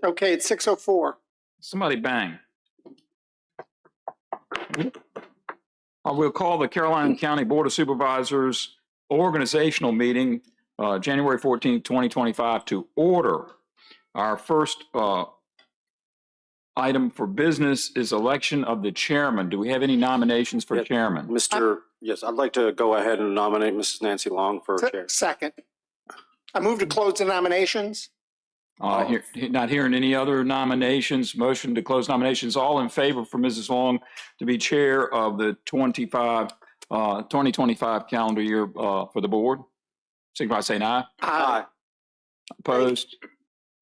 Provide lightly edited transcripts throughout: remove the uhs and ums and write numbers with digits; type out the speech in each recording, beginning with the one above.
Okay, it's 6:04. Somebody bang. We'll call the Caroline County Board of Supervisors organizational meeting, January 14th, 2025 to order. Our first item for business is election of the chairman. Do we have any nominations for chairman? Yes, I'd like to go ahead and nominate Mrs. Nancy Long for chair. Second. I move to close the nominations. Not hearing any other nominations. Motion to close nominations. All in favor for Mrs. Long to be chair of the 2025 calendar year for the board? Signify by saying aye. Aye. Opposed?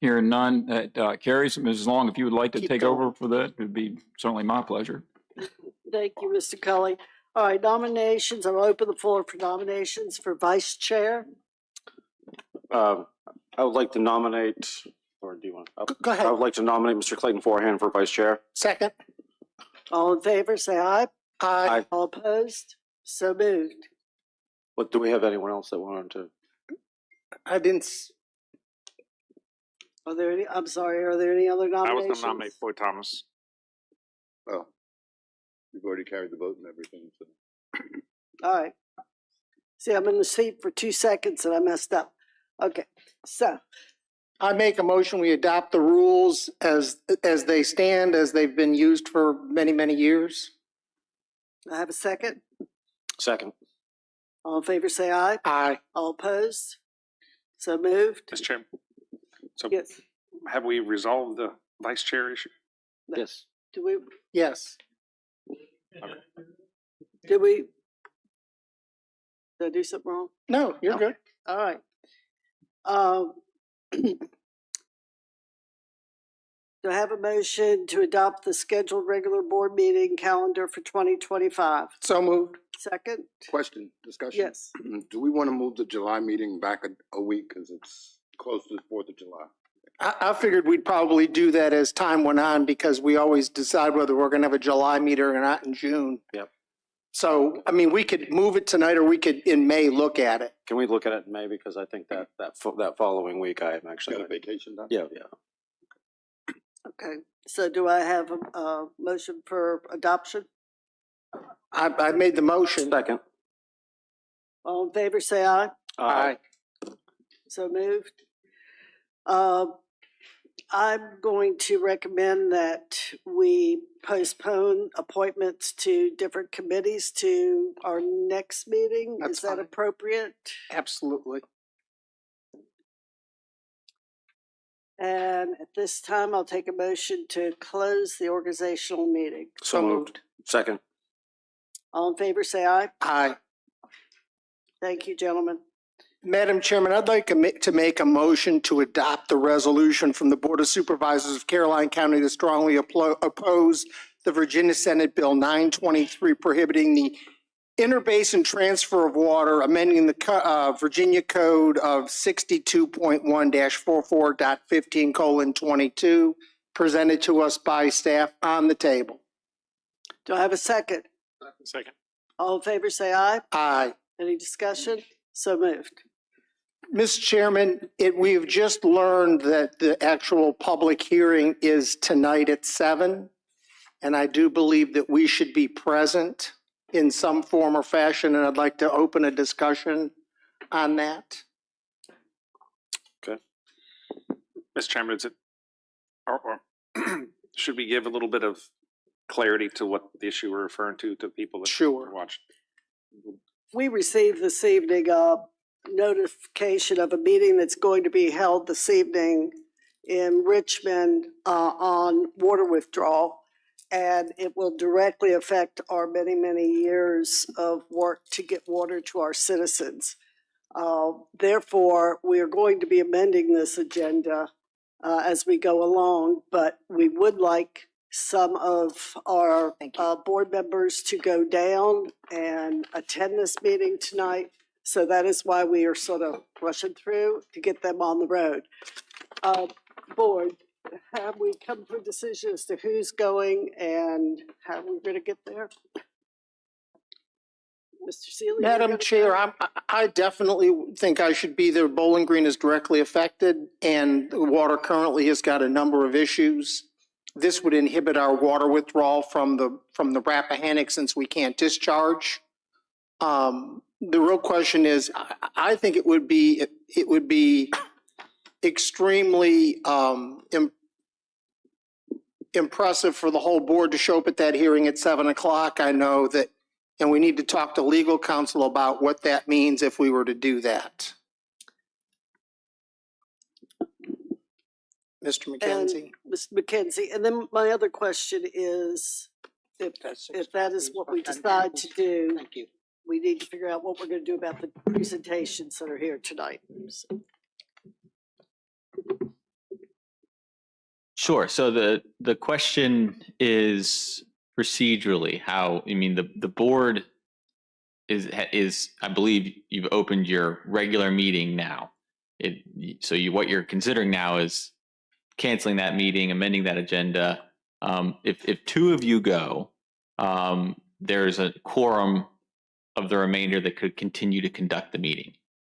Hearing none, that carries. Mrs. Long, if you would like to take over for that, it would be certainly my pleasure. Thank you, Mr. Cully. All right, nominations. I'll open the floor for nominations for vice chair. I would like to nominate, or do you want? Go ahead. I would like to nominate Mr. Clayton Forehand for vice chair. Second. All in favor, say aye. Aye. All opposed? So moved. What, do we have anyone else that wanted to? I didn't. Are there any, I'm sorry, are there any other I was nominations? going to nominate Floyd Thomas. Well, we've already carried the vote and everything, so. All right. See, I'm in the seat for 2 seconds and I messed up. Okay, so I make a motion, we adopt the rules as they stand, as they've been used for many, many years. I have a second. Second. All in favor, say aye. Aye. All opposed? So moved. Mr. Chairman. So Yes. have we resolved the vice chair issue? Yes. Do we, Yes. did we, did I do something wrong? No, you're good. All right. Do I have a motion to adopt the scheduled regular board meeting calendar for 2025? So moved. Second? Question, discussion? Yes. Do we want to move the July meeting back a week because it's close to the 4th of July? I figured we'd probably do that as time went on because we always decide whether we're gonna have a July meeting or not in June. Yep. So, I mean, we could move it tonight or we could in May look at it. Can we look at it in May, because I think that following week I am actually. Got a vacation done? Yeah. Okay. So do I have a motion for adoption? I made the motion. Second. All in favor, say aye. Aye. So moved. I'm going to recommend that we postpone appointments to different committees to our next meeting. That's Is that fine. appropriate? Absolutely. And at this time, I'll take a motion to close the organizational meeting. So moved. Second. All in favor, say aye. Aye. Thank you, gentlemen. Madam Chairman, I'd like to make a motion to adopt the resolution from the Board of Supervisors of Caroline County to strongly oppose the Virginia Senate Bill 923 prohibiting the interbasin transfer of water, amending the Virginia Code of 62.1-44.15:22, presented to us by staff on the table. Do I have a second? Second. All in favor, say aye. Aye. Any discussion? So moved. Mr. Chairman, we have just learned that the actual public hearing is tonight at 7, and I do believe that we should be present in some form or fashion, and I'd like to open a discussion on that. Okay. Mr. Chairman, is it, or should we give a little bit of clarity to what the issue we're referring to people that Sure. watch? We received this evening a notification of a meeting that's going to be held this evening in Richmond on water withdrawal. And it will directly affect our many, many years of work to get water to our citizens. Therefore, we are going to be amending this agenda as we go along, but we would like some of our board members to go down and attend this meeting tonight. So that is why we are sort of rushing through to get them on the road. Board, have we come to a decision as to who's going and how we're going to get there? Mr. Seeley? Madam Chair, I definitely think I should be there. Bowling Green is directly affected, and the water currently has got a number of issues. This would inhibit our water withdrawal from the Rappahannock since we can't discharge. The real question is, I think it would be extremely impressive for the whole board to show up at that hearing at 7 o'clock. I know that, and we need to talk to legal counsel about what that means if we were to do that. Mr. McKenzie? Mr. McKenzie, and then my other question is, if that is what we decide to do, Thank you. we need to figure out what we're going to do about the presentations that are here tonight. So, Sure. So the question is procedurally how, I mean, the board is I believe you've opened your regular meeting now. So what you're considering now is canceling that meeting, amending that agenda. If two of you go, there's a quorum of the remainder that could continue to conduct the meeting.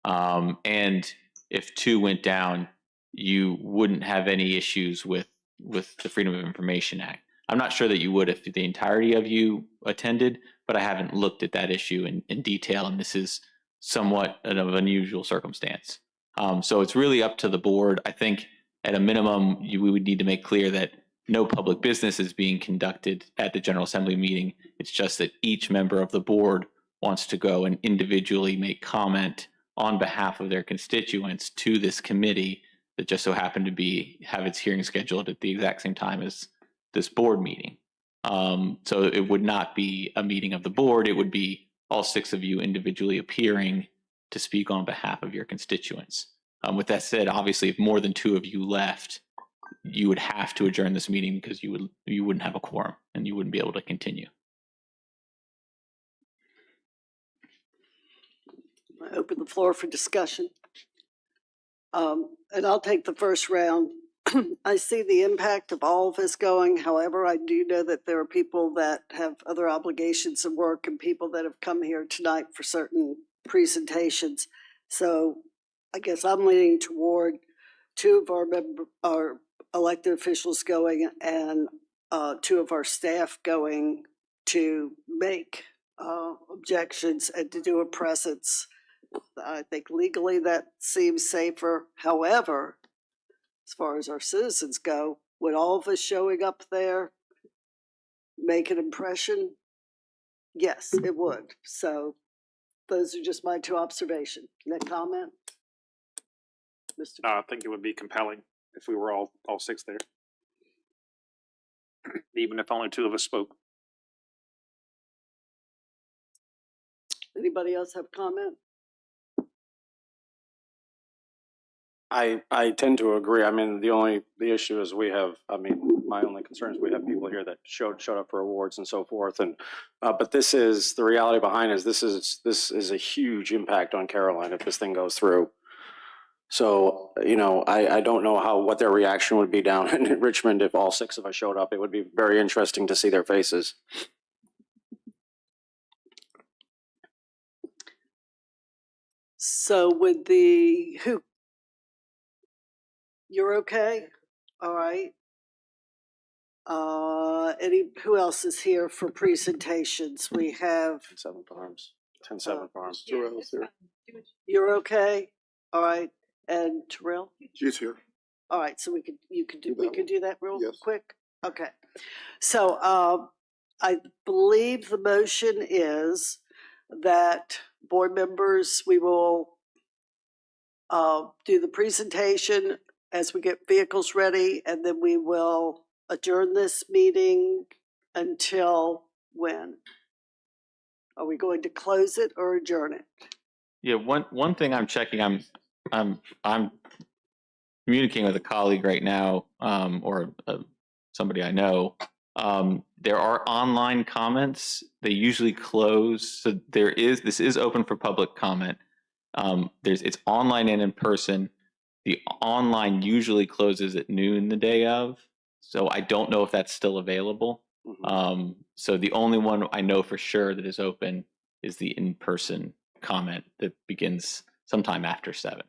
And if two went down, you wouldn't have any issues with the Freedom of Information Act. I'm not sure that you would if the entirety of you attended, but I haven't looked at that issue in detail, and this is somewhat of an unusual circumstance. So it's really up to the board. I think at a minimum, we would need to make clear that no public business is being conducted at the General Assembly meeting. It's just that each member of the board wants to go and individually make comment on behalf of their constituents to this committee that just so happened to have its hearing scheduled at the exact same time as this board meeting. So it would not be a meeting of the board. It would be all 6 of you individually appearing to speak on behalf of your constituents. With that said, obviously, if more than 2 of you left, you would have to adjourn this meeting because you wouldn't have a quorum and you wouldn't be able to continue. I open the floor for discussion. And I'll take the first round. I see the impact of all of us going. However, I do know that there are people that have other obligations and work and people that have come here tonight for certain presentations. So I guess I'm leaning toward 2 of our elected officials going and 2 of our staff going to make objections and to do a presence. I think legally that seems safer. However, as far as our citizens go, would all of us showing up there make an impression? Yes, it would. So those are just my 2 observations. That comment? Mr. I think it would be compelling if we were all 6 there. Even if only 2 of us spoke. Anybody else have comment? I tend to agree. I mean, the issue is my only concern is we have people here that showed up for awards and so forth. And, but this is, the reality behind it is this is a huge impact on Caroline if this thing goes through. So, you know, I don't know what their reaction would be down in Richmond if all 6 of us showed up. It would be very interesting to see their faces. So would you're okay? All right. Who else is here for presentations? We have, 10-7 Farms. 10-7 Farms. Terrell's here. you're okay? All right. And Terrell? She's here. All right, so we could do that real Yes. quick? Okay. So I believe the motion is that board members, we will do the presentation as we get vehicles ready, and then we will adjourn this meeting until when? Are we going to close it or adjourn it? Yeah, one thing I'm checking, I'm communicating with a colleague right now, or somebody I know. There are online comments. They usually close, so this is open for public comment. It's online and in person. The online usually closes at noon the day of, so I don't know if that's still available. Mm-hmm. So the only one I know for sure that is open is the in-person comment that begins sometime after 7.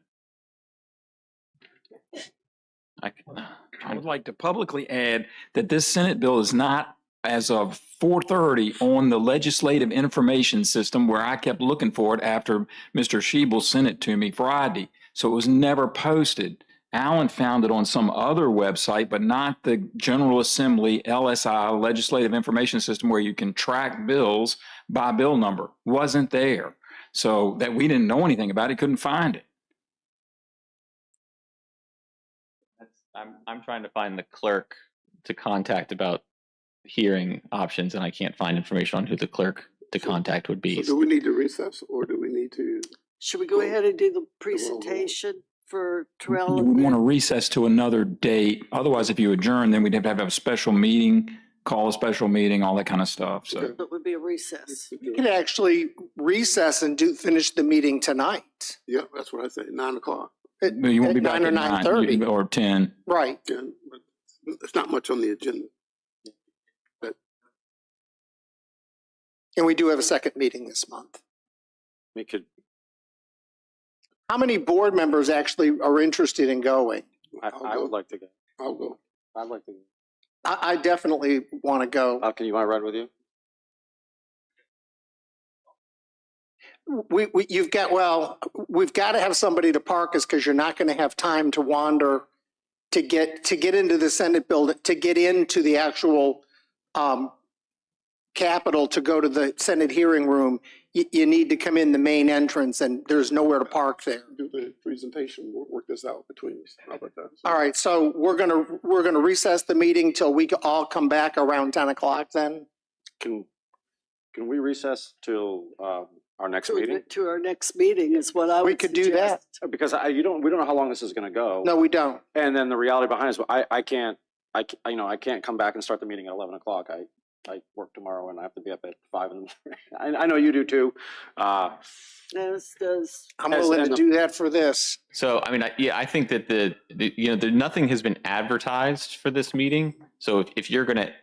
I would like to publicly add that this Senate bill is not, as of 4:30, on the legislative information system where I kept looking for it after Mr. Shebel sent it to me Friday. So it was never posted. Alan found it on some other website, but not the General Assembly LSI legislative information system where you can track bills by bill number. Wasn't there. So that we didn't know anything about it, couldn't find it. I'm trying to find the clerk to contact about hearing options, and I can't find information on who the clerk to contact would be. So do we need to recess or do we need to? Should we go ahead and do the presentation for Terrell? We want to recess to another date. Otherwise, if you adjourn, then we'd have to have a special meeting, call a special meeting, all that kind of stuff. So It would be a recess. We could actually recess and finish the meeting tonight. Yeah, that's what I say, 9 o'clock. you won't be back or at 9:30. 9 or 10. Right. Yeah, but it's not much on the agenda. And we do have a second meeting this month. We could, How many board members actually are interested in going? I would like to go. I'll go. I'd like to go. I definitely want to go. Can you want to ride with you? We've got to have somebody to park us because you're not going to have time to wander to get into the Senate building, to get into the actual Capitol to go to the Senate hearing room. You need to come in the main entrance and there's nowhere to park there. Do the presentation, we'll work this out between us. How about that? All right, so we're gonna recess the meeting till we all come back around 10 o'clock then? Can we recess till our next meeting? To our next meeting is what I would We could do that. suggest. Because we don't know how long this is going to go. No, we don't. And then the reality behind it is I can't come back and start the meeting at 11 o'clock. I work tomorrow and I have to be up at 5 in the morning. I know you do too. As does, I'm willing to do that for this. So, I mean, I think that nothing has been advertised for this meeting. So if you're going to,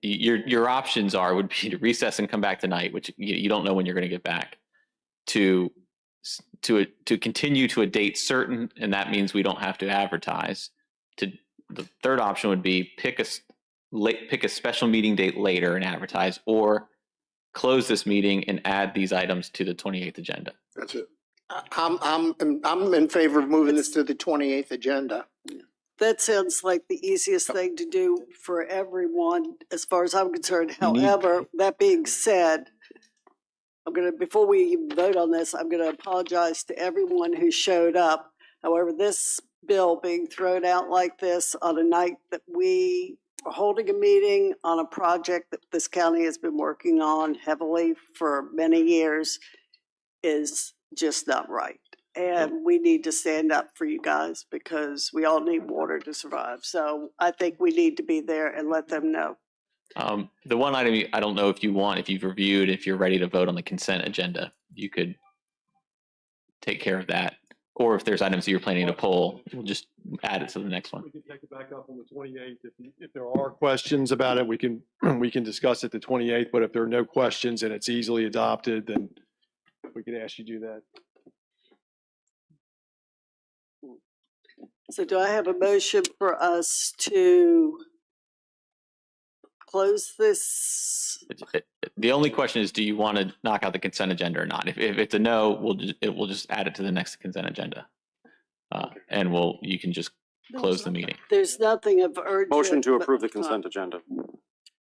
your options would be to recess and come back tonight, which you don't know when you're going to get back, to continue to a date certain, and that means we don't have to advertise. The third option would be pick a special meeting date later and advertise, or close this meeting and add these items to the 28th agenda. That's it. I'm in favor of moving this to the 28th agenda. that sounds like the easiest thing to do for everyone, as far as I'm concerned. However, that being said, before we even vote on this, I'm gonna apologize to everyone who showed up. However, this bill being thrown out like this on a night that we are holding a meeting on a project that this county has been working on heavily for many years is just not right. And we need to stand up for you guys because we all need water to survive. So I think we need to be there and let them know. The one item I don't know if you've reviewed, if you're ready to vote on the consent agenda, you could take care of that. Or if there's items that you're planning to pull, we'll just add it to the next one. We can take it back up on the 28th. If there are questions about it, we can discuss it the 28th. But if there are no questions and it's easily adopted, then we could ask you to do that. So do I have a motion for us to close this? The only question is, do you want to knock out the consent agenda or not? If it's a no, we'll just add it to the next consent agenda, and you can just close the meeting. There's nothing of urgent. Motion to but- approve the consent agenda.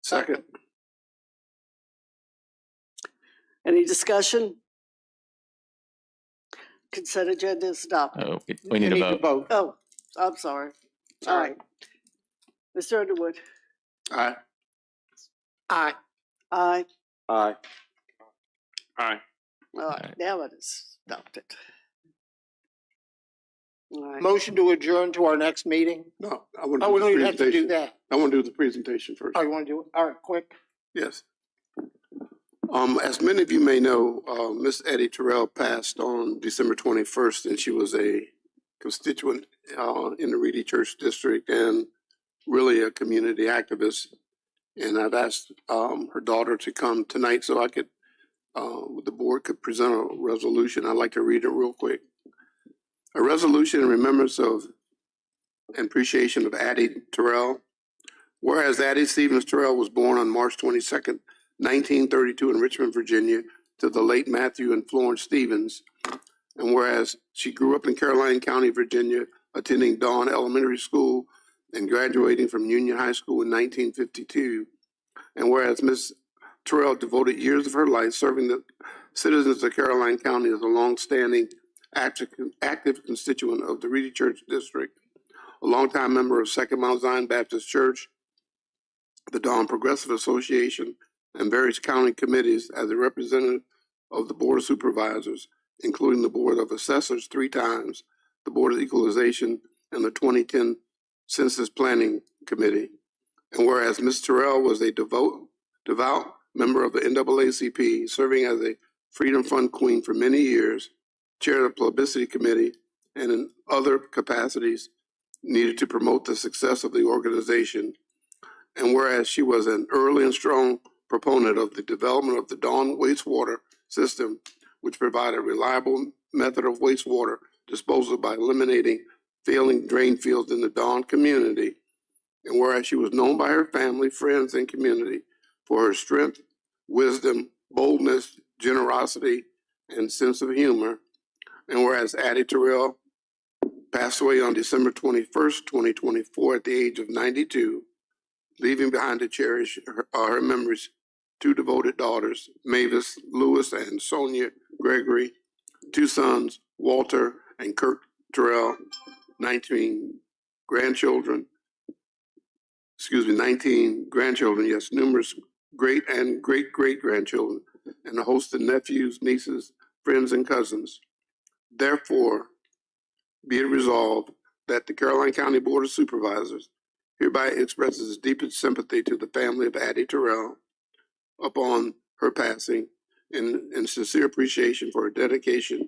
Second. Any discussion? Consent agenda is adopted. Oh, we need a vote. Oh, I'm sorry. All right. Mr. Underwood? Aye. Aye. Aye. Aye. Aye. All right, now it is adopted. All right. Motion to adjourn to our next meeting? No, I want Oh, we to don't do even the have to do presentation. that. I want to do the presentation first. Oh, you want to do it? All right, quick. Yes. As many of you may know, Miss Eddie Terrell passed on December 21st, and she was a constituent in the Reedy Church District and really a community activist. And I've asked her daughter to come tonight so I could the board could present a resolution. I'd like to read it real quick. A resolution in remembrance of and appreciation of Addie Terrell. Whereas Addie Stevens Terrell was born on March 22nd, 1932 in Richmond, Virginia, to the late Matthew and Florence Stevens. And whereas she grew up in Caroline County, Virginia, attending Dawn Elementary School and graduating from Union High School in 1952. And whereas Ms. Terrell devoted years of her life serving the citizens of Caroline County as a longstanding active constituent of the Reedy Church District, a longtime member of Second Mount Zion Baptist Church, the Dawn Progressive Association, and various county committees as a representative of the Board of Supervisors, including the Board of Assessors 3 times, the Board of Equalization, and the 2010 Census Planning Committee. And whereas Ms. Terrell was a devout member of the NAACP, serving as a Freedom Fund Queen for many years, chaired the Publicity Committee, and in other capacities needed to promote the success of the organization. And whereas she was an early and strong proponent of the development of the Dawn wastewater system, which provided a reliable method of wastewater disposal by eliminating failing drain fields in the Dawn community. And whereas she was known by her family, friends, and community for her strength, wisdom, boldness, generosity, and sense of humor. And whereas Addie Terrell passed away on December 21st, 2024 at the age of 92, leaving behind to cherish her memories 2 devoted daughters, Mavis Lewis and Sonia Gregory, 2 sons, Walter and Kirk Terrell, 19 grandchildren, yes, numerous great and great-great-grandchildren, and a host of nephews, nieces, friends, and cousins. Therefore, be it resolved that the Caroline County Board of Supervisors hereby expresses its deepest sympathy to the family of Addie Terrell upon her passing and sincere appreciation for her dedication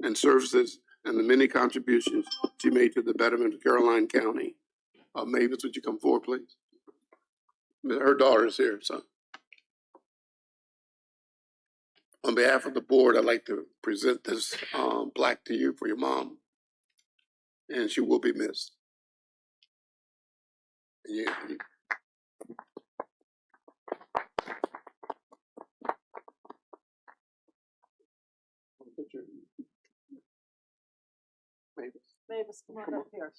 and services and the many contributions she made to the betterment of Caroline County. Mavis, would you come forward, please? Her daughter's here, so. On behalf of the board, I'd like to present this plaque to you for your mom, and she will be missed. Yeah. Mavis, come on up here.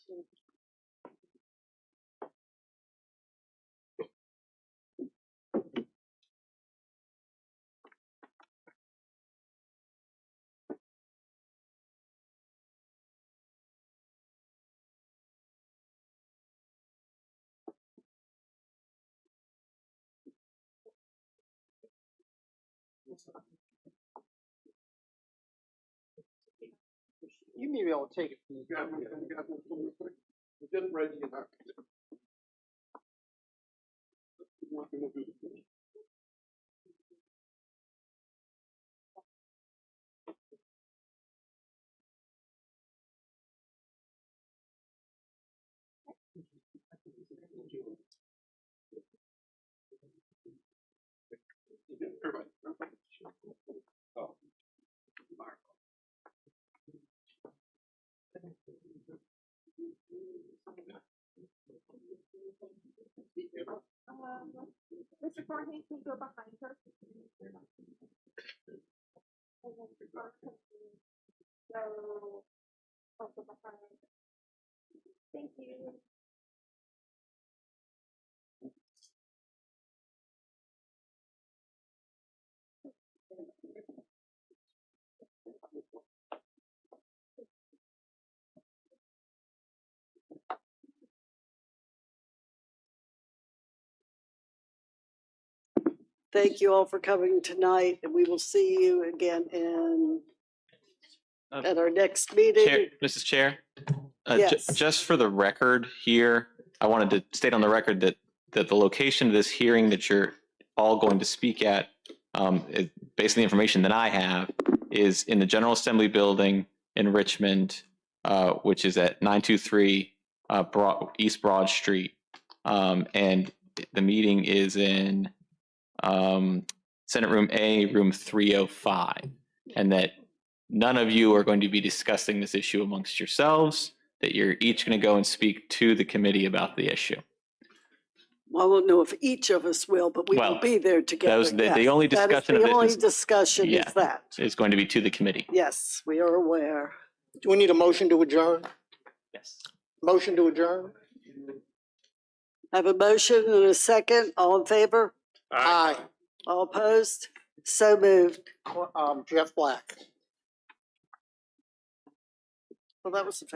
You may be able to take it. Mr. Farhan, can you go behind her? So, also behind. Thank you. Thank you all for coming tonight, and we will see you again at our next meeting. Mrs. Chair, Yes. just for the record here, I wanted to state on the record that the location of this hearing that you're all going to speak at, based on the information that I have, is in the General Assembly Building in Richmond, which is at 923 East Broad Street. And the meeting is in Senate Room A, Room 305, and that none of you are going to be discussing this issue amongst yourselves, that you're each going to go and speak to the committee about the issue. Well, I don't know if each of us will, but we will Well, be there together. the Yes. only That is discussion of the this only is- discussion yeah. is that. It's going to be to the committee. Yes, we are aware. Do we need a motion to adjourn? Yes. Motion to adjourn? I have a motion and a second. All in favor? Aye. All opposed? So moved. Jeff Black. Well, that was a